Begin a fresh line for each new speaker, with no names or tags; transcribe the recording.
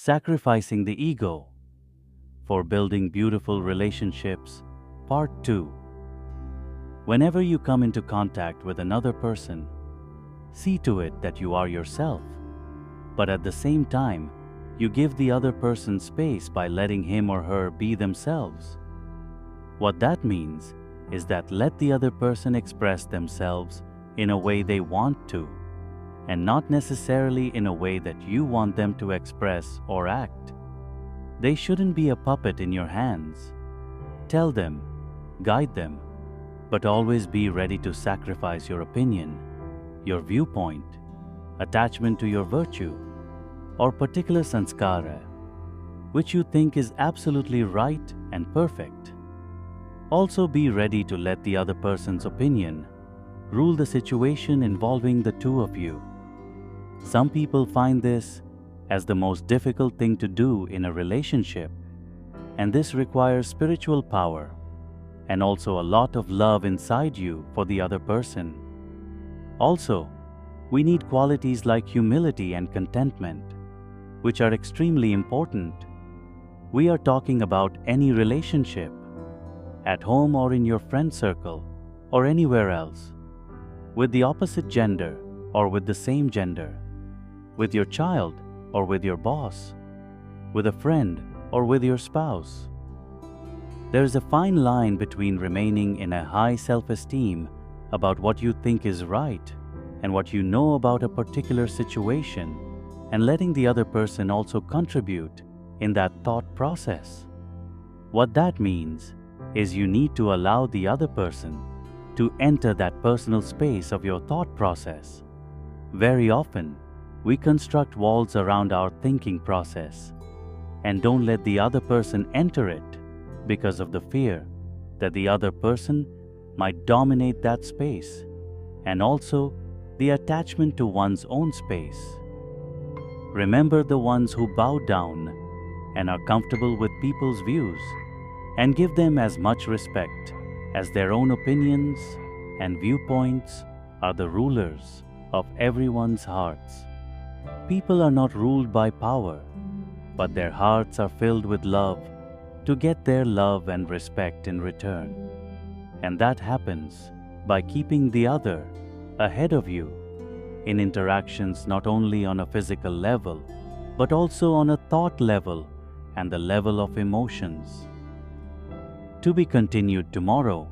Sacrificing the ego for building beautiful relationships. Part 2. Whenever you come into contact with another person, see to it that you are yourself, but at the same time, you give the other person space by letting him or her be themselves. What that means is that let the other person express themselves in a way they want to, and not necessarily in a way that you want them to express or act. They shouldn't be a puppet in your hands. Tell them, guide them, but always be ready to sacrifice your opinion, your viewpoint, attachment to your virtue, or particular sanskara, which you think is absolutely right and perfect. Also be ready to let the other person's opinion rule the situation involving the two of you. Some people find this as the most difficult thing to do in a relationship, and this requires spiritual power and also a lot of love inside you for the other person. Also, we need qualities like humility and contentment, which are extremely important. We are talking about any relationship, at home or in your friend circle or anywhere else, with the opposite gender or with the same gender, with your child or with your boss, with a friend or with your spouse. There is a fine line between remaining in a high self-esteem about what you think is right and what you know about a particular situation, and letting the other person also contribute in that thought process. What that means is you need to allow the other person to enter that personal space of your thought process. Very often, we construct walls around our thinking process and don't let the other person enter it because of the fear that the other person might dominate that space, and also the attachment to one's own space. Remember the ones who bow down and are comfortable with people's views, and give them as much respect as their own opinions and viewpoints are the rulers of everyone's hearts. People are not ruled by power, but their hearts are filled with love to get their love and respect in return. And that happens by keeping the other ahead of you in interactions not only on a physical level, but also on a thought level and the level of emotions. To be continued tomorrow.